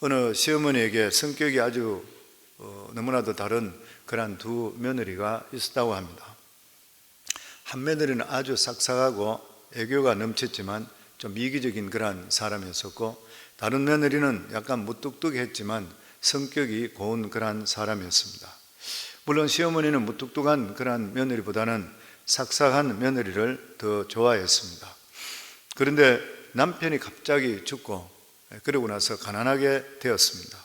어느 시어머니에게 성격이 아주 너무나도 다른 그런 두 며느리가 있었다고 합니다. 한 며느리는 아주 싹싹하고 애교가 넘쳤지만 좀 이기적인 그런 사람이었었고, 다른 며느리는 약간 무뚝뚝했지만 성격이 고운 그런 사람이었습니다. 물론 시어머니는 무뚝뚝한 그런 며느리보다는 싹싹한 며느리를 더 좋아했습니다. 그런데 남편이 갑자기 죽고 그러고 나서 가난하게 되었습니다.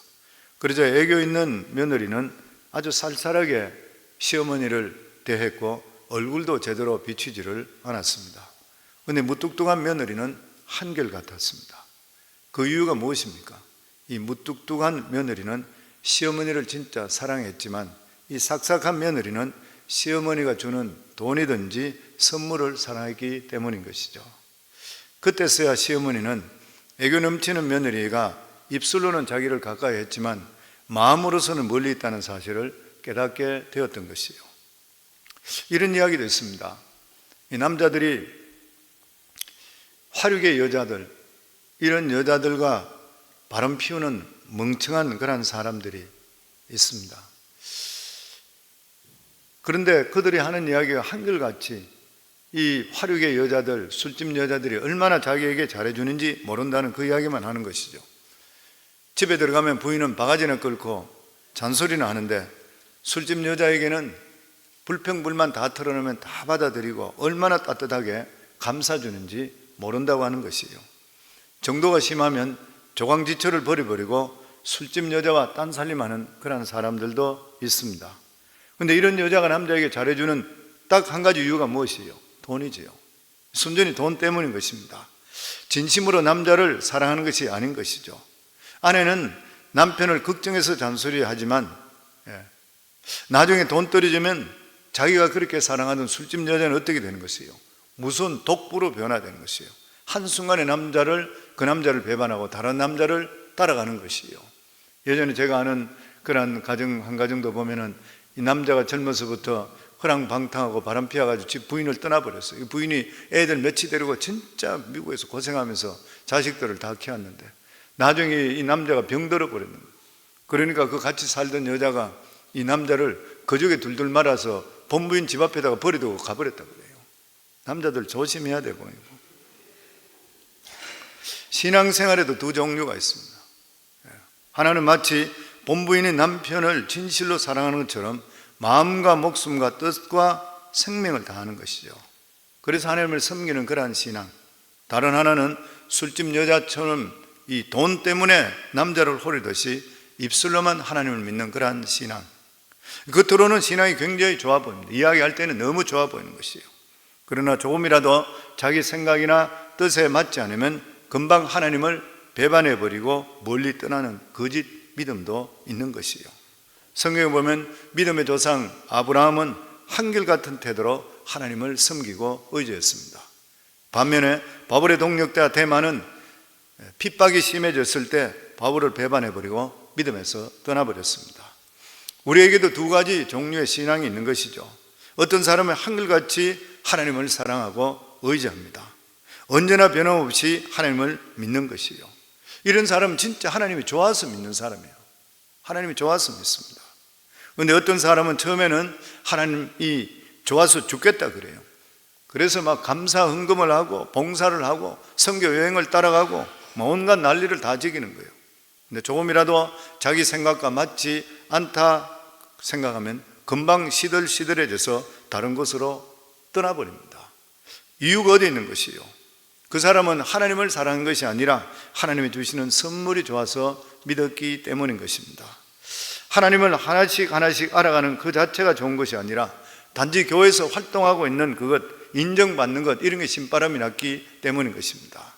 그러자 애교 있는 며느리는 아주 쌀쌀하게 시어머니를 대했고 얼굴도 제대로 비추지를 않았습니다. 그런데 무뚝뚝한 며느리는 한결같았습니다. 그 이유가 무엇입니까? 이 무뚝뚝한 며느리는 시어머니를 진짜 사랑했지만 이 삭삭한 며느리는 시어머니가 주는 돈이든지 선물을 사랑했기 때문인 것이죠. 그때서야 시어머니는 애교 넘치는 며느리가 입술로는 자기를 가까이 했지만 마음으로서는 멀리 있다는 사실을 깨닫게 되었던 것이에요. 이런 이야기도 있습니다. 이 남자들이 화류계 여자들, 이런 여자들과 바람 피우는 멍청한 그런 사람들이 있습니다. 그런데 그들이 하는 이야기가 한결같이 이 화류계 여자들, 술집 여자들이 얼마나 자기에게 잘해주는지 모른다는 그 이야기만 하는 것이죠. 집에 들어가면 부인은 바가지나 끓고 잔소리나 하는데 술집 여자에게는 불평불만 다 털어놓으면 다 받아들이고 얼마나 따뜻하게 감싸주는지 모른다고 하는 것이에요. 정도가 심하면 조강지처를 버려버리고 술집 여자와 딴살림하는 그런 사람들도 있습니다. 그런데 이런 여자가 남자에게 잘해주는 딱 한 가지 이유가 무엇이에요? 돈이지요. 순전히 돈 때문인 것입니다. 진심으로 남자를 사랑하는 것이 아닌 것이죠. 아내는 남편을 걱정해서 잔소리하지만 나중에 돈 떨어지면 자기가 그렇게 사랑하던 술집 여자는 어떻게 되는 것이에요? 무슨 독부로 변화되는 것이에요. 한순간에 그 남자를 배반하고 다른 남자를 따라가는 것이에요. 예전에 제가 아는 그런 가정 한 가정도 보면은 이 남자가 젊어서부터 허랑방탕하고 바람 피워가지고 집 부인을 떠나버렸어요. 부인이 애들 며칠 데리고 진짜 미국에서 고생하면서 자식들을 다 키웠는데 나중에 이 남자가 병들어 버렸는 거예요. 그러니까 그 같이 살던 여자가 이 남자를 거적에 둘둘 말아서 본부인 집 앞에다가 버리고 가버렸다고 그래요. 남자들 조심해야 되고. 신앙생활에도 두 종류가 있습니다. 하나는 마치 본부인이 남편을 진실로 사랑하는 것처럼 마음과 목숨과 뜻과 생명을 다하는 것이죠. 그래서 하나님을 섬기는 그러한 신앙. 다른 하나는 술집 여자처럼 이 돈 때문에 남자를 호리듯이 입술로만 하나님을 믿는 그러한 신앙. 겉으로는 신앙이 굉장히 좋아 보입니다. 이야기할 때는 너무 좋아 보이는 것이에요. 그러나 조금이라도 자기 생각이나 뜻에 맞지 않으면 금방 하나님을 배반해버리고 멀리 떠나는 거짓 믿음도 있는 것이에요. 성경에 보면 믿음의 조상 아브라함은 한결같은 태도로 하나님을 섬기고 의지했습니다. 반면에 바울의 동력자 데마는 핍박이 심해졌을 때 바울을 배반해버리고 믿음에서 떠나버렸습니다. 우리에게도 두 가지 종류의 신앙이 있는 것이죠. 어떤 사람은 한결같이 하나님을 사랑하고 의지합니다. 언제나 변함없이 하나님을 믿는 것이에요. 이런 사람은 진짜 하나님이 좋아서 믿는 사람이에요. 하나님이 좋아서 믿습니다. 그런데 어떤 사람은 처음에는 하나님이 좋아서 죽겠다 그래요. 그래서 막 감사 헌금을 하고 봉사를 하고 선교 여행을 따라가고 온갖 난리를 다 지기는 거예요. 근데 조금이라도 자기 생각과 맞지 않다 생각하면 금방 시들시들해져서 다른 곳으로 떠나버립니다. 이유가 어디 있는 것이에요? 그 사람은 하나님을 사랑한 것이 아니라 하나님이 주시는 선물이 좋아서 믿었기 때문인 것입니다. 하나님을 하나씩 하나씩 알아가는 그 자체가 좋은 것이 아니라 단지 교회에서 활동하고 있는 그것, 인정받는 것, 이런 게 신바람이 났기 때문인 것입니다.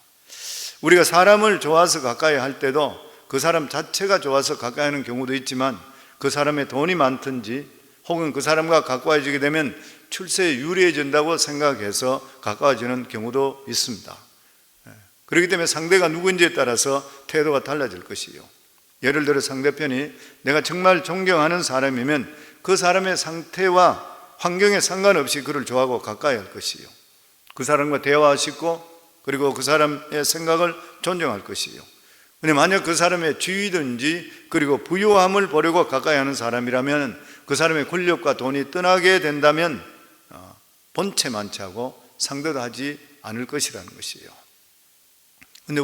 우리가 사람을 좋아서 가까이 할 때도 그 사람 자체가 좋아서 가까이 하는 경우도 있지만 그 사람의 돈이 많든지 혹은 그 사람과 가까워지게 되면 출세에 유리해진다고 생각해서 가까워지는 경우도 있습니다. 그렇기 때문에 상대가 누구인지에 따라서 태도가 달라질 것이에요. 예를 들어 상대편이 내가 정말 존경하는 사람이면 그 사람의 상태와 환경에 상관없이 그를 좋아하고 가까이 할 것이에요. 그 사람과 대화하시고 그리고 그 사람의 생각을 존중할 것이에요. 근데 만약 그 사람의 지위든지 그리고 부유함을 보려고 가까이 하는 사람이라면 그 사람의 권력과 돈이 떠나게 된다면 본체만치 하고 상대도 하지 않을 것이라는 것이에요. 근데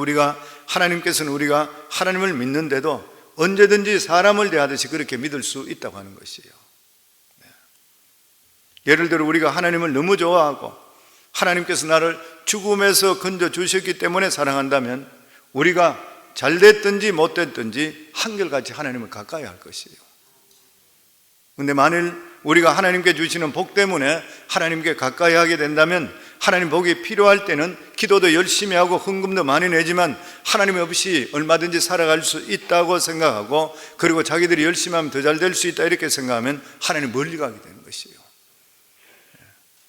하나님께서는 우리가 하나님을 믿는데도 언제든지 사람을 대하듯이 그렇게 믿을 수 있다고 하는 것이에요. 예를 들어 우리가 하나님을 너무 좋아하고 하나님께서 나를 죽음에서 건져 주셨기 때문에 사랑한다면 우리가 잘 됐든지 못 됐든지 한결같이 하나님을 가까이 할 것이에요. 그런데 만일 우리가 하나님께 주시는 복 때문에 하나님께 가까이 하게 된다면 하나님 복이 필요할 때는 기도도 열심히 하고 헌금도 많이 내지만 하나님 없이 얼마든지 살아갈 수 있다고 생각하고 그리고 자기들이 열심히 하면 더 잘 될 수 있다 이렇게 생각하면 하나님 멀리 가게 되는 것이에요.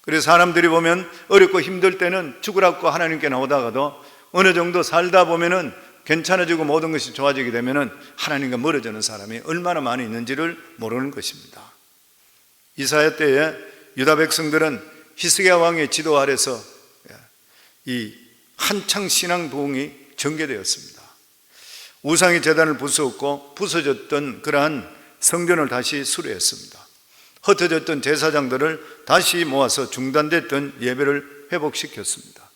그래서 사람들이 보면 어렵고 힘들 때는 죽으라고 하나님께 나오다가도 어느 정도 살다 보면은 괜찮아지고 모든 것이 좋아지게 되면은 하나님과 멀어지는 사람이 얼마나 많이 있는지를 모르는 것입니다. 이사야 때에 유다 백성들은 히스기야 왕의 지도 아래서 이 한창 신앙 부흥이 전개되었습니다. 우상의 제단을 부수었고 부서졌던 그러한 성전을 다시 수리했습니다. 흩어졌던 제사장들을 다시 모아서 중단됐던 예배를 회복시켰습니다.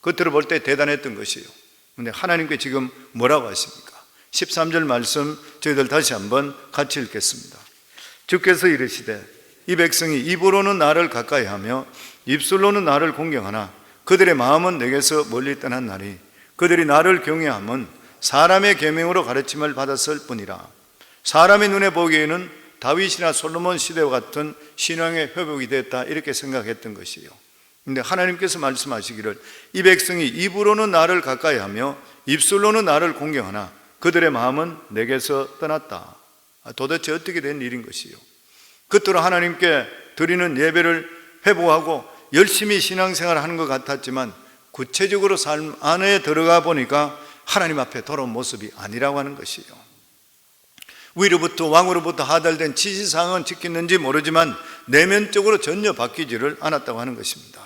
겉으로 볼 때 대단했던 것이에요. 그런데 하나님께 지금 뭐라고 하십니까? 13절 말씀 저희들 다시 한번 같이 읽겠습니다. 주께서 이르시되 이 백성이 입으로는 나를 가까이 하며 입술로는 나를 공경하나 그들의 마음은 내게서 멀리 떠난 날이 그들이 나를 경외함은 사람의 계명으로 가르침을 받았을 뿐이라. 사람의 눈에 보기에는 다윗이나 솔로몬 시대와 같은 신앙의 회복이 됐다 이렇게 생각했던 것이에요. 그런데 하나님께서 말씀하시기를 이 백성이 입으로는 나를 가까이 하며 입술로는 나를 공경하나 그들의 마음은 내게서 떠났다. 도대체 어떻게 된 일인 것이요? 그토록 하나님께 드리는 예배를 회복하고 열심히 신앙생활을 하는 것 같았지만 구체적으로 삶 안에 들어가 보니까 하나님 앞에 돌아온 모습이 아니라고 하는 것이요. 위로부터 왕으로부터 하달된 지시사항은 지켰는지 모르지만 내면적으로 전혀 바뀌지를 않았다고 하는 것입니다.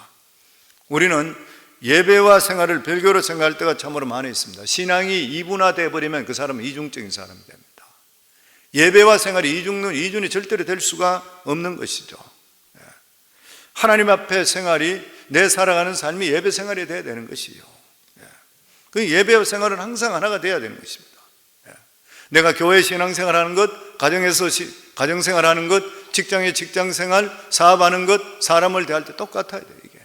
우리는 예배와 생활을 별개로 생각할 때가 참으로 많이 있습니다. 신앙이 이분화되어 버리면 그 사람은 이중적인 사람이 됩니다. 예배와 생활이 이중이 절대로 될 수가 없는 것이죠. 하나님 앞에 생활이 내 살아가는 삶이 예배 생활이 되어야 되는 것이요. 그 예배와 생활은 항상 하나가 되어야 되는 것입니다. 내가 교회 신앙생활하는 것, 가정에서 가정생활하는 것, 직장에 직장생활, 사업하는 것, 사람을 대할 때 똑같아야 돼요. 이게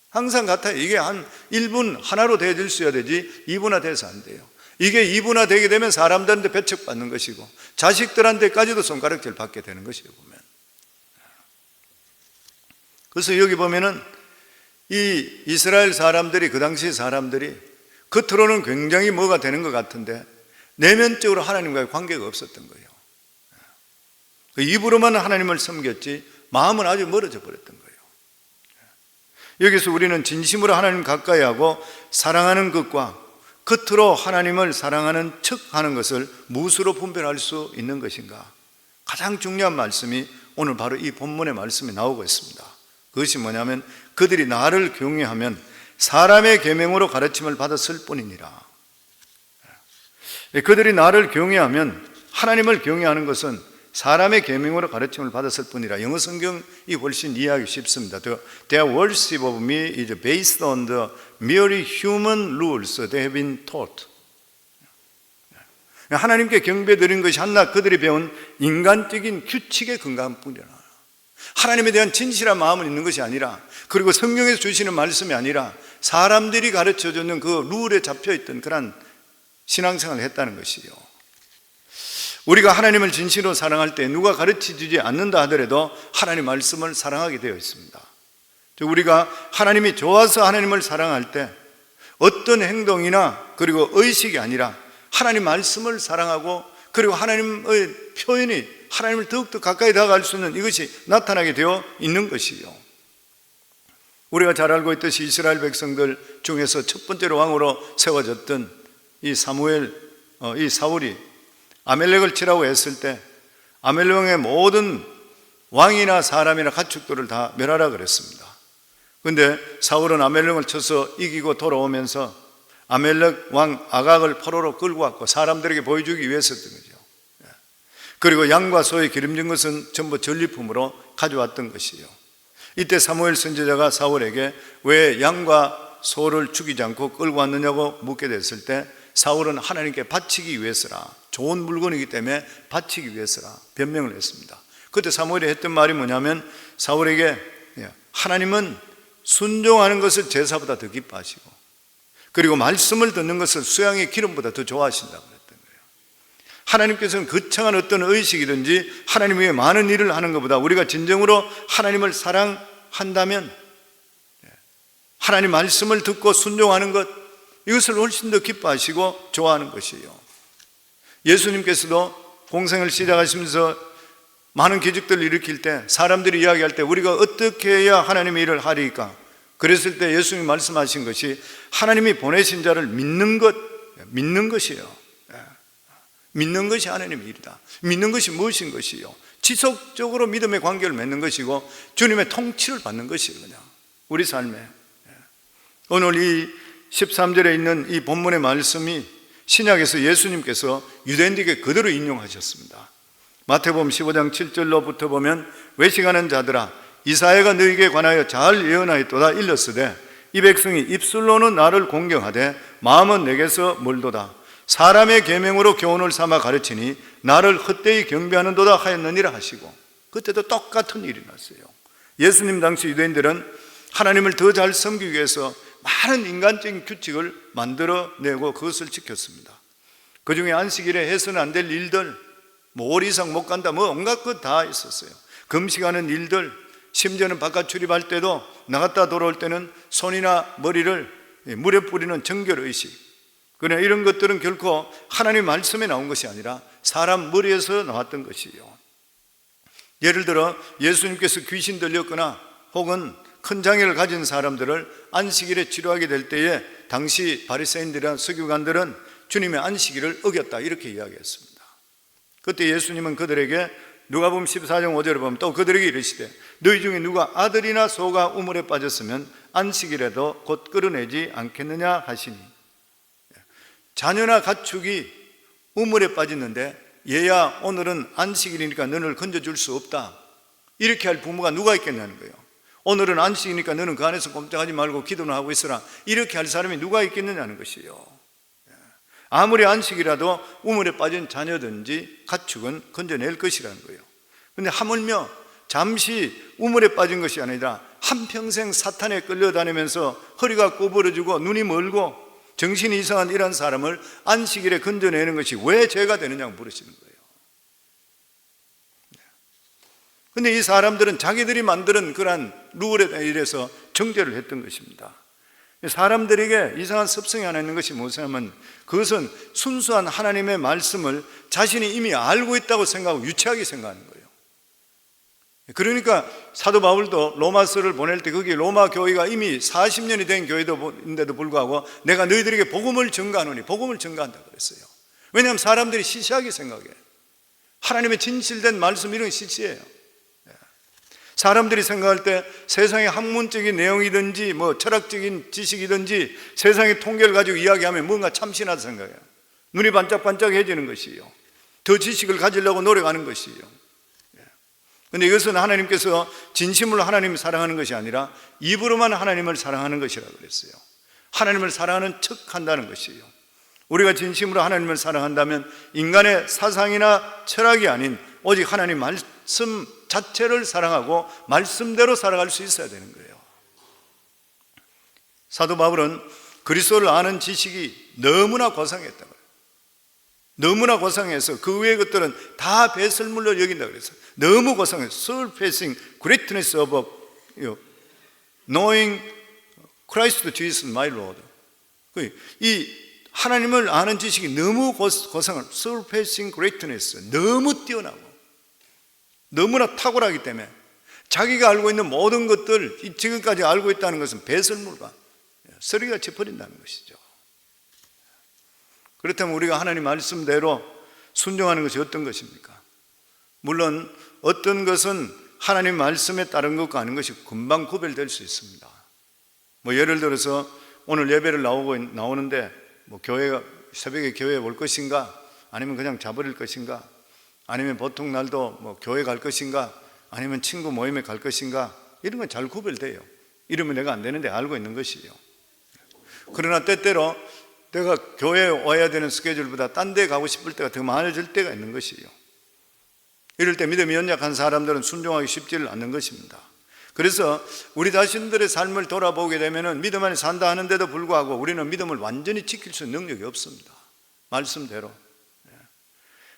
항상 같아요. 이게 한 1분 하나로 되어질 수 있어야 되지 2분화돼서 안 돼요. 이게 2분화되게 되면 사람들한테 배척받는 것이고 자식들한테까지도 손가락질 받게 되는 것이에요. 보면. 그래서 여기 보면은 이 이스라엘 사람들이 그 당시 사람들이 겉으로는 굉장히 뭐가 되는 것 같은데 내면적으로 하나님과의 관계가 없었던 거예요. 입으로만 하나님을 섬겼지 마음은 아주 멀어져 버렸던 거예요. 여기서 우리는 진심으로 하나님 가까이 하고 사랑하는 것과 겉으로 하나님을 사랑하는 척하는 것을 무엇으로 분별할 수 있는 것인가? 가장 중요한 말씀이 오늘 바로 이 본문의 말씀에 나오고 있습니다. 그것이 뭐냐면 그들이 나를 경외하면 사람의 계명으로 가르침을 받았을 뿐이니라. 그들이 나를 경외하면 하나님을 경외하는 것은 사람의 계명으로 가르침을 받았을 뿐이라. 영어 성경이 훨씬 이해하기 쉽습니다. Their worship of me is based on the merely human rules they have been taught. 하나님께 경배드린 것이 한낱 그들이 배운 인간적인 규칙에 근거한 뿐이라. 하나님에 대한 진실한 마음은 있는 것이 아니라, 그리고 성경에서 주시는 말씀이 아니라 사람들이 가르쳐주는 그 룰에 잡혀있던 그런 신앙생활을 했다는 것이요. 우리가 하나님을 진실로 사랑할 때 누가 가르쳐주지 않는다 하더라도 하나님 말씀을 사랑하게 되어 있습니다. 우리가 하나님이 좋아서 하나님을 사랑할 때 어떤 행동이나 그리고 의식이 아니라 하나님 말씀을 사랑하고 그리고 하나님의 표현이 하나님을 더욱더 가까이 다가갈 수 있는 이것이 나타나게 되어 있는 것이요. 우리가 잘 알고 있듯이 이스라엘 백성들 중에서 첫 번째로 왕으로 세워졌던 이 사울이 아멜렉을 치라고 했을 때 아멜렉의 모든 왕이나 사람이나 가축들을 다 멸하라 그랬습니다. 그런데 사울은 아멜렉을 쳐서 이기고 돌아오면서 아멜렉 왕 아각을 포로로 끌고 왔고 사람들에게 보여주기 위해서였던 거죠. 그리고 양과 소의 기름진 것은 전부 전리품으로 가져왔던 것이에요. 이때 사무엘 선지자가 사울에게 왜 양과 소를 죽이지 않고 끌고 왔느냐고 묻게 됐을 때 사울은 하나님께 바치기 위해서라, 좋은 물건이기 때문에 바치기 위해서라 변명을 했습니다. 그때 사무엘이 했던 말이 뭐냐면 사울에게 하나님은 순종하는 것을 제사보다 더 기뻐하시고 그리고 말씀을 듣는 것을 수양의 기름보다 더 좋아하신다고 그랬던 거예요. 하나님께서는 거창한 어떤 의식이든지 하나님 위해 많은 일을 하는 것보다 우리가 진정으로 하나님을 사랑한다면 하나님 말씀을 듣고 순종하는 것, 이것을 훨씬 더 기뻐하시고 좋아하는 것이에요. 예수님께서도 공생을 시작하시면서 많은 기적들을 일으킬 때 사람들이 이야기할 때 우리가 어떻게 해야 하나님의 일을 하리까? 그랬을 때 예수님이 말씀하신 것이 하나님이 보내신 자를 믿는 것이에요. 믿는 것이 하나님의 일이다. 믿는 것이 무엇인 것이요? 지속적으로 믿음의 관계를 맺는 것이고 주님의 통치를 받는 것이에요. 그냥 우리 삶에. 오늘 이 13절에 있는 이 본문의 말씀이 신약에서 예수님께서 유대인들에게 그대로 인용하셨습니다. 마태복음 15장 7절로부터 보면 외식하는 자들아 이사야가 너희에게 관하여 잘 예언하였도다. 일렀으되 이 백성이 입술로는 나를 공경하되 마음은 내게서 멀도다. 사람의 계명으로 교훈을 삼아 가르치니 나를 헛되이 경배하는도다 하였느니라 하시고, 그때도 똑같은 일이 났어요. 예수님 당시 유대인들은 하나님을 더 잘 섬기기 위해서 많은 인간적인 규칙을 만들어내고 그것을 지켰습니다. 그 중에 안식일에 해서는 안 될 일들, 올 이상 못 간다, 온갖 것 다 있었어요. 금식하는 일들, 심지어는 바깥 출입할 때도 나갔다 돌아올 때는 손이나 머리를 물에 뿌리는 정결의식, 그러나 이런 것들은 결코 하나님 말씀에 나온 것이 아니라 사람 머리에서 나왔던 것이에요. 예를 들어 예수님께서 귀신 들렸거나 혹은 큰 장애를 가진 사람들을 안식일에 치료하게 될 때에 당시 바리새인들이나 서기관들은 주님의 안식일을 어겼다 이렇게 이야기했습니다. 그때 예수님은 그들에게 누가복음 14장 5절에 보면 또 그들에게 이르시되 너희 중에 누가 아들이나 소가 우물에 빠졌으면 안식일에도 곧 끌어내지 않겠느냐 하시니, 자녀나 가축이 우물에 빠졌는데 얘야 오늘은 안식일이니까 너를 건져줄 수 없다 이렇게 할 부모가 누가 있겠냐는 거예요. 오늘은 안식이니까 너는 그 안에서 꼼짝하지 말고 기도는 하고 있어라 이렇게 할 사람이 누가 있겠느냐는 것이에요. 아무리 안식이라도 우물에 빠진 자녀든지 가축은 건져낼 것이라는 거예요. 그런데 하물며 잠시 우물에 빠진 것이 아니라 한평생 사탄에 끌려다니면서 허리가 구부러지고 눈이 멀고 정신이 이상한 이런 사람을 안식일에 건져내는 것이 왜 죄가 되느냐고 물으시는 거예요. 그런데 이 사람들은 자기들이 만드는 그러한 룰에 의해서 정죄를 했던 것입니다. 사람들에게 이상한 습성이 하나 있는 것이 무엇이냐면 그것은 순수한 하나님의 말씀을 자신이 이미 알고 있다고 생각하고 유치하게 생각하는 거예요. 그러니까 사도 바울도 로마서를 보낼 때 거기 로마 교회가 이미 40년이 된 교회인데도 불구하고 내가 너희들에게 복음을 전가하노니 복음을 전가한다고 그랬어요. 왜냐하면 사람들이 시시하게 생각해. 하나님의 진실된 말씀 이런 게 시시해요. 사람들이 생각할 때 세상의 학문적인 내용이든지 철학적인 지식이든지 세상의 통계를 가지고 이야기하면 뭔가 참신하다 생각해요. 눈이 반짝반짝해지는 것이에요. 더 지식을 가지려고 노력하는 것이에요. 그런데 이것은 하나님께서 진심으로 하나님을 사랑하는 것이 아니라 입으로만 하나님을 사랑하는 것이라고 그랬어요. 하나님을 사랑하는 척 한다는 것이에요. 우리가 진심으로 하나님을 사랑한다면 인간의 사상이나 철학이 아닌 오직 하나님 말씀 자체를 사랑하고 말씀대로 살아갈 수 있어야 되는 거예요. 사도 바울은 그리스도를 아는 지식이 너무나 고상했다고요. 너무나 고상해서 그 외의 것들은 다 배설물로 여긴다고 그랬어요. 너무 고상해서 surpassing greatness of knowing Christ Jesus my Lord. 이 하나님을 아는 지식이 너무 고상한 surpassing greatness, 너무 뛰어나고 너무나 탁월하기 때문에 자기가 알고 있는 모든 것들, 지금까지 알고 있다는 것은 배설물과 쓰레기같이 버린다는 것이죠. 그렇다면 우리가 하나님 말씀대로 순종하는 것이 어떤 것입니까? 물론 어떤 것은 하나님 말씀에 따른 것과 아닌 것이 금방 구별될 수 있습니다. 예를 들어서 오늘 예배를 나오는데 뭐 새벽에 교회에 올 것인가, 아니면 그냥 자버릴 것인가, 아니면 보통 날도 뭐 교회 갈 것인가, 아니면 친구 모임에 갈 것인가, 이런 건 잘 구별돼요. 이러면 내가 안 되는데 알고 있는 것이에요. 그러나 때때로 내가 교회에 와야 되는 스케줄보다 딴 데 가고 싶을 때가 더 많아질 때가 있는 것이에요. 이럴 때 믿음이 연약한 사람들은 순종하기 쉽지를 않는 것입니다. 그래서 우리 자신들의 삶을 돌아보게 되면 믿음 안에 산다 하는데도 불구하고 우리는 믿음을 완전히 지킬 수 있는 능력이 없습니다. 말씀대로.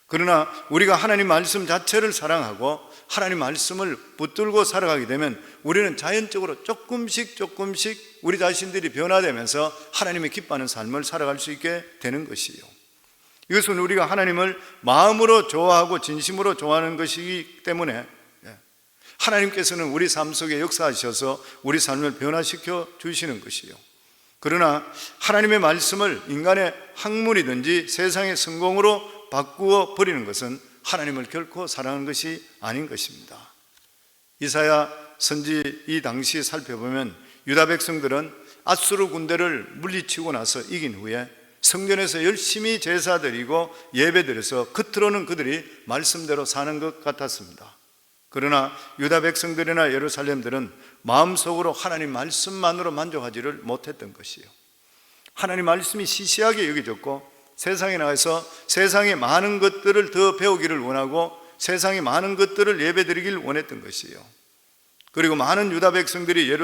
그러나 우리가 하나님 말씀 자체를 사랑하고 하나님 말씀을 붙들고 살아가게 되면 우리는 자연적으로 조금씩 우리 자신들이 변화되면서 하나님의 기뻐하는 삶을 살아갈 수 있게 되는 것이에요. 이것은 우리가 하나님을 마음으로 좋아하고 진심으로 좋아하는 것이기 때문에 하나님께서는 우리 삶 속에 역사하셔서 우리 삶을 변화시켜 주시는 것이에요. 그러나 하나님의 말씀을 인간의 학문이든지 세상의 성공으로 바꾸어 버리는 것은 하나님을 결코 사랑하는 것이 아닌 것입니다. 이사야 선지 이 당시에 살펴보면 유다 백성들은 앗수르 군대를 물리치고 나서 이긴 후에 성전에서 열심히 제사 드리고 예배 드려서 겉으로는 그들이 말씀대로 사는 것 같았습니다. 그러나 유다 백성들이나 예루살렘들은 마음속으로 하나님 말씀만으로 만족하지를 못했던 것이에요. 하나님 말씀이 시시하게 여겨졌고 세상에 나가서 세상의 많은 것들을 더 배우기를 원하고 세상의 많은 것들을 예배드리기를 원했던 것이에요. 그리고 많은 유다 백성들과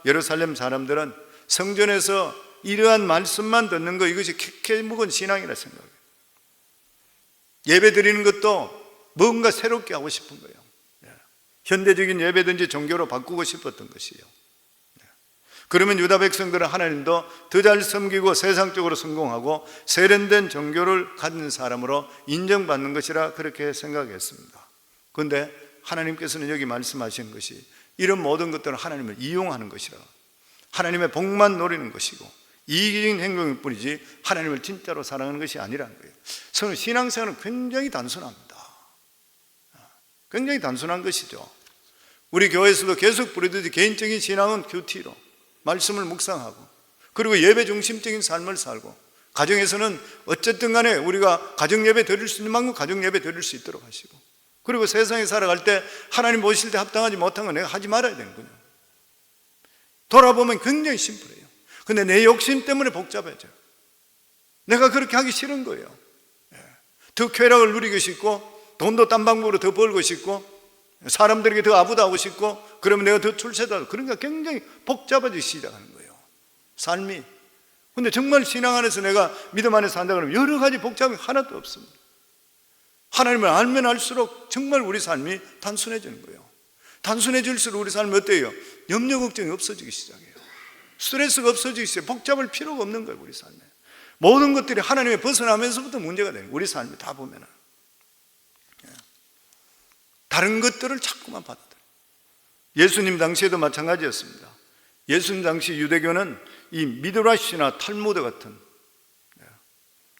예루살렘 사람들은 성전에서 이러한 말씀만 듣는 것, 이것이 캐캐 묵은 신앙이라 생각해요. 예배드리는 것도 뭔가 새롭게 하고 싶은 거예요. 현대적인 예배든지 종교로 바꾸고 싶었던 것이에요. 그러면 유다 백성들은 하나님도 더 잘 섬기고 세상적으로 성공하고 세련된 종교를 가진 사람으로 인정받는 것이라 그렇게 생각했습니다. 그런데 하나님께서는 여기 말씀하시는 것이 이런 모든 것들은 하나님을 이용하는 것이라, 하나님의 복만 노리는 것이고 이기적인 행동일 뿐이지 하나님을 진짜로 사랑하는 것이 아니라는 거예요. 저는 신앙생활은 굉장히 단순합니다. 굉장히 단순한 것이죠. 우리 교회에서도 계속 부르듯이 개인적인 신앙은 큐티로 말씀을 묵상하고, 그리고 예배 중심적인 삶을 살고, 가정에서는 어쨌든 간에 우리가 가정 예배 드릴 수 있는 만큼 가정 예배 드릴 수 있도록 하시고, 그리고 세상에 살아갈 때 하나님 보실 때 합당하지 못한 건 내가 하지 말아야 되는군요. 돌아보면 굉장히 심플해요. 근데 내 욕심 때문에 복잡해져요. 내가 그렇게 하기 싫은 거예요. 더 쾌락을 누리고 싶고, 돈도 딴 방법으로 더 벌고 싶고, 사람들에게 더 아부다하고 싶고, 그러면 내가 더 출세도 하고, 그러니까 굉장히 복잡해지기 시작하는 거예요, 삶이. 근데 정말 신앙 안에서 내가 믿음 안에서 산다 그러면 여러 가지 복잡함이 하나도 없습니다. 하나님을 알면 알수록 정말 우리 삶이 단순해지는 거예요. 단순해질수록 우리 삶이 어때요? 염려 걱정이 없어지기 시작해요. 스트레스가 없어지기 시작해요. 복잡할 필요가 없는 거예요, 우리 삶에. 모든 것들이 하나님에 벗어나면서부터 문제가 되는 거예요, 우리 삶이 다 보면은. 다른 것들을 자꾸만 받아들여요. 예수님 당시에도 마찬가지였습니다. 예수님 당시 유대교는 이 미드라시나 탈무드 같은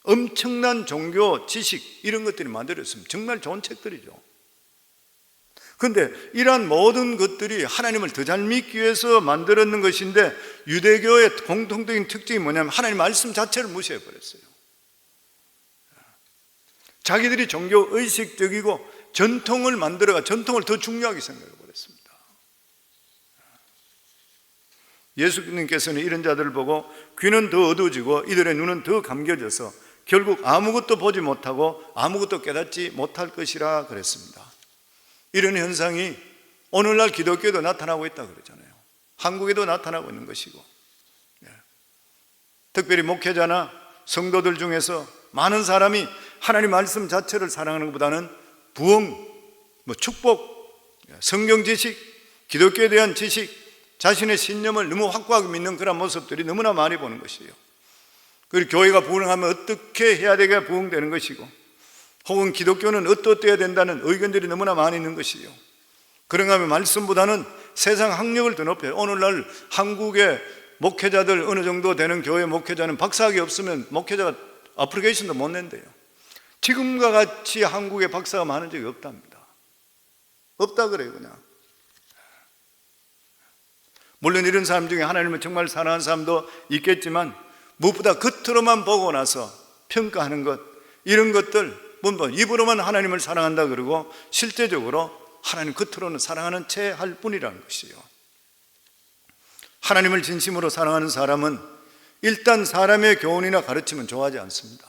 엄청난 종교 지식 이런 것들이 만들어졌습니다. 정말 좋은 책들이죠. 그런데 이러한 모든 것들이 하나님을 더 잘 믿기 위해서 만들었는 것인데, 유대교의 공통적인 특징이 뭐냐면 하나님 말씀 자체를 무시해버렸어요. 자기들이 종교 의식적이고 전통을 만들어가 전통을 더 중요하게 생각해버렸습니다. 예수님께서는 이런 자들을 보고 귀는 더 어두워지고 이들의 눈은 더 감겨져서 결국 아무것도 보지 못하고 아무것도 깨닫지 못할 것이라 그랬습니다. 이런 현상이 오늘날 기독교에도 나타나고 있다고 그러잖아요. 한국에도 나타나고 있는 것이고, 특별히 목회자나 성도들 중에서 많은 사람이 하나님 말씀 자체를 사랑하는 것보다는 부흥, 축복, 성경 지식, 기독교에 대한 지식, 자신의 신념을 너무 확고하게 믿는 그런 모습들이 너무나 많이 보는 것이에요. 그리고 교회가 부흥하면 어떻게 해야 되게 부흥되는 것이고, 혹은 기독교는 어떠어야 된다는 의견들이 너무나 많이 있는 것이에요. 그런가 하면 말씀보다는 세상 학력을 더 높여요. 오늘날 한국의 목회자들 어느 정도 되는 교회 목회자는 박사학위 없으면 목회자가 어플리케이션도 못 낸대요. 지금과 같이 한국에 박사가 많은 적이 없답니다. 없다 그래요, 그냥. 물론 이런 사람 중에 하나님을 정말 사랑하는 사람도 있겠지만 무엇보다 겉으로만 보고 나서 평가하는 것, 이런 것들, 입으로만 하나님을 사랑한다 그러고 실제적으로 하나님 겉으로는 사랑하는 채 할 뿐이라는 것이요. 하나님을 진심으로 사랑하는 사람은 일단 사람의 교훈이나 가르침은 좋아하지 않습니다.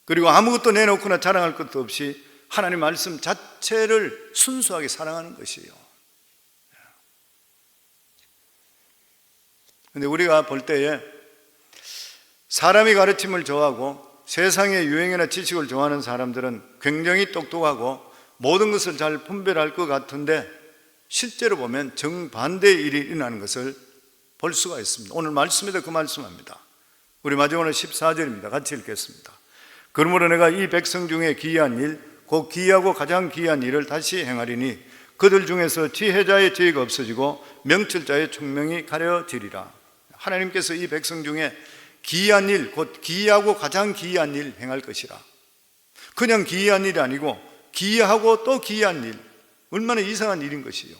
그리고 아무것도 내놓거나 자랑할 것도 없이 하나님 말씀 자체를 순수하게 사랑하는 것이에요. 그런데 우리가 볼 때에 사람이 가르침을 좋아하고 세상의 유행이나 지식을 좋아하는 사람들은 굉장히 똑똑하고 모든 것을 잘 분별할 것 같은데 실제로 보면 정반대의 일이 일어나는 것을 볼 수가 있습니다. 오늘 말씀에도 그 말씀합니다. 우리 마지막으로 14절입니다. 같이 읽겠습니다. 그러므로 내가 이 백성 중에 기이한 일, 곧 기이하고 가장 기이한 일을 다시 행하리니 그들 중에서 지혜자의 지혜가 없어지고 명철자의 총명이 가려지리라. 하나님께서 이 백성 중에 기이한 일, 곧 기이하고 가장 기이한 일 행할 것이라. 그냥 기이한 일이 아니고 기이하고 또 기이한 일, 얼마나 이상한 일인 것이요.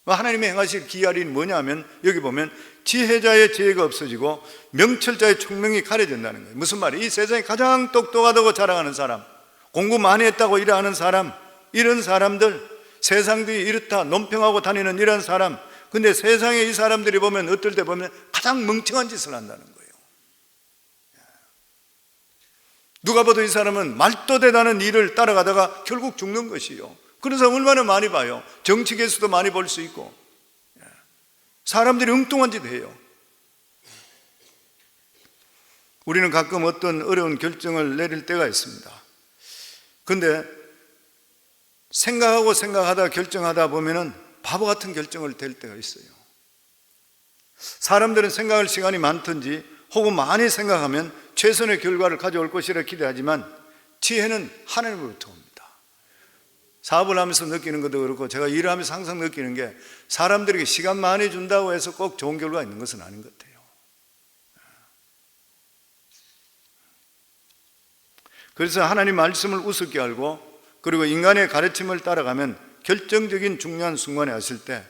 하나님이 행하실 기이한 일이 뭐냐면 여기 보면 지혜자의 지혜가 없어지고 명철자의 총명이 가려진다는 거예요. 무슨 말이에요? 이 세상에 가장 똑똑하다고 자랑하는 사람, 공부 많이 했다고 일하는 사람, 이런 사람들, 세상들이 이렇다 논평하고 다니는 이런 사람, 근데 세상에 이 사람들이 보면 어떨 때 보면 가장 멍청한 짓을 한다는 거예요. 누가 봐도 이 사람은 말도 되다는 일을 따라가다가 결국 죽는 것이요. 그런 사람 얼마나 많이 봐요. 정치계에서도 많이 볼 수 있고, 사람들이 엉뚱한 짓 해요. 우리는 가끔 어떤 어려운 결정을 내릴 때가 있습니다. 근데 생각하다 결정하다 보면은 바보 같은 결정을 될 때가 있어요. 사람들은 생각할 시간이 많든지 혹은 많이 생각하면 최선의 결과를 가져올 것이라 기대하지만 지혜는 하나님으로부터 옵니다. 사업을 하면서 느끼는 것도 그렇고 제가 일을 하면서 항상 느끼는 게 사람들에게 시간 많이 준다고 해서 꼭 좋은 결과가 있는 것은 아닌 것 같아요. 그래서 하나님 말씀을 우습게 알고 그리고 인간의 가르침을 따라가면 결정적인 중요한 순간에 왔을 때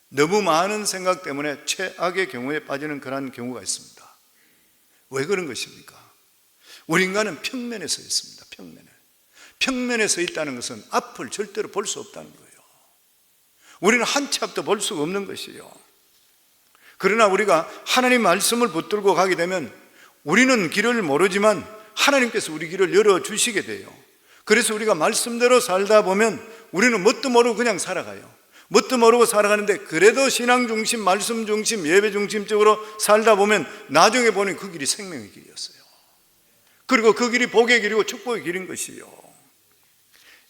너무 많은 생각 때문에 최악의 경우에 빠지는 그런 경우가 있습니다. 왜 그런 것입니까? 우리 인간은 평면에 서 있습니다. 평면에 서 있다는 것은 앞을 절대로 볼 수 없다는 거예요. 우리는 한 치 앞도 볼 수가 없는 것이에요. 그러나 우리가 하나님 말씀을 붙들고 가게 되면 우리는 길을 모르지만 하나님께서 우리 길을 열어주시게 돼요. 그래서 우리가 말씀대로 살다 보면 우리는 뭣도 모르고 그냥 살아가요. 뭣도 모르고 살아가는데 그래도 신앙 중심, 말씀 중심, 예배 중심적으로 살다 보면 나중에 보니 그 길이 생명의 길이었어요. 그리고 그 길이 복의 길이고 축복의 길인 것이요.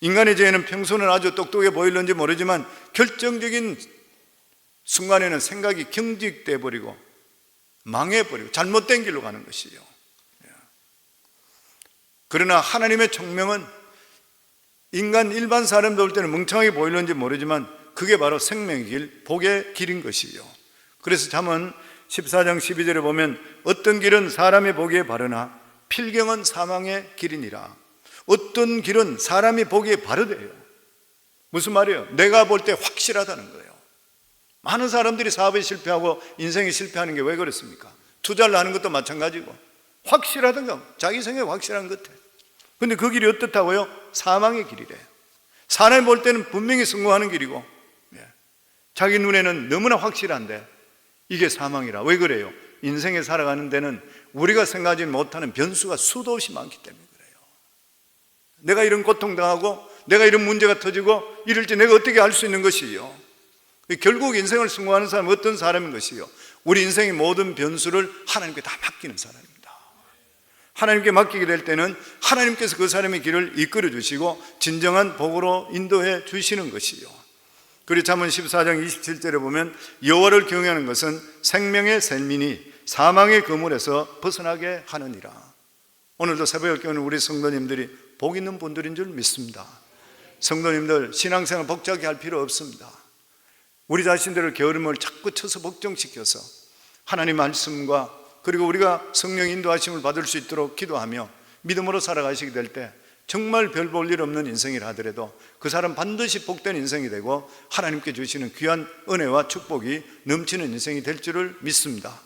인간의 죄는 평소는 아주 똑똑해 보일는지 모르지만 결정적인 순간에는 생각이 경직돼 버리고 망해버리고 잘못된 길로 가는 것이요. 그러나 하나님의 총명은 인간 일반 사람들 볼 때는 멍청하게 보일는지 모르지만 그게 바로 생명의 길, 복의 길인 것이요. 그래서 잠언 14장 12절에 보면 어떤 길은 사람이 보기에 바르나 필경은 사망의 길이니라. 어떤 길은 사람이 보기에 바르대요. 무슨 말이에요? 내가 볼 때 확실하다는 거예요. 많은 사람들이 사업에 실패하고 인생에 실패하는 게 왜 그렇습니까? 투자를 하는 것도 마찬가지고 확실하던가 자기 생각에 확실한 것 같아요. 근데 그 길이 어떻다고요? 사망의 길이래요. 사람이 볼 때는 분명히 성공하는 길이고 자기 눈에는 너무나 확실한데 이게 사망이라. 왜 그래요? 인생에 살아가는 데는 우리가 생각하지 못하는 변수가 수도 없이 많기 때문에 그래요. 내가 이런 고통당하고 내가 이런 문제가 터지고 이럴 때 내가 어떻게 알 수 있는 것이요? 결국 인생을 승부하는 사람은 어떤 사람인 것이요? 우리 인생의 모든 변수를 하나님께 다 맡기는 사람입니다. 하나님께 맡기게 될 때는 하나님께서 그 사람의 길을 이끌어 주시고 진정한 복으로 인도해 주시는 것이요. 그리고 잠언 14장 27절에 보면 여호와를 경외하는 것은 생명의 셀민이 사망의 그물에서 벗어나게 하느니라. 오늘도 새벽교회는 우리 성도님들이 복 있는 분들인 줄 믿습니다. 성도님들 신앙생활 복잡하게 할 필요 없습니다. 우리 자신들을 게으름을 자꾸 쳐서 복종시켜서 하나님 말씀과 그리고 우리가 성령 인도하심을 받을 수 있도록 기도하며 믿음으로 살아가시게 될 때 정말 별 볼 일 없는 인생이라 하더라도 그 사람 반드시 복된 인생이 되고 하나님께 주시는 귀한 은혜와 축복이 넘치는 인생이 될 줄을 믿습니다.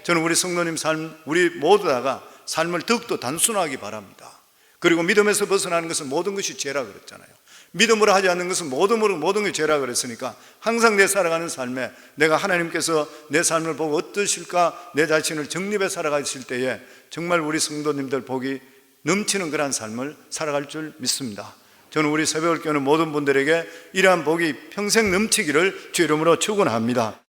저는 우리 성도님 삶, 우리 모두 다가 삶을 더욱더 단순하기 바랍니다. 그리고 믿음에서 벗어나는 것은 모든 것이 죄라 그랬잖아요. 믿음으로 하지 않는 것은 모든 게 죄라 그랬으니까 항상 내 살아가는 삶에 내가 하나님께서 내 삶을 보고 어떠실까 내 자신을 정립해 살아가실 때에 정말 우리 성도님들 복이 넘치는 그러한 삶을 살아갈 줄 믿습니다. 저는 우리 새벽을 깨우는 모든 분들에게 이러한 복이 평생 넘치기를 주 이름으로 축원합니다.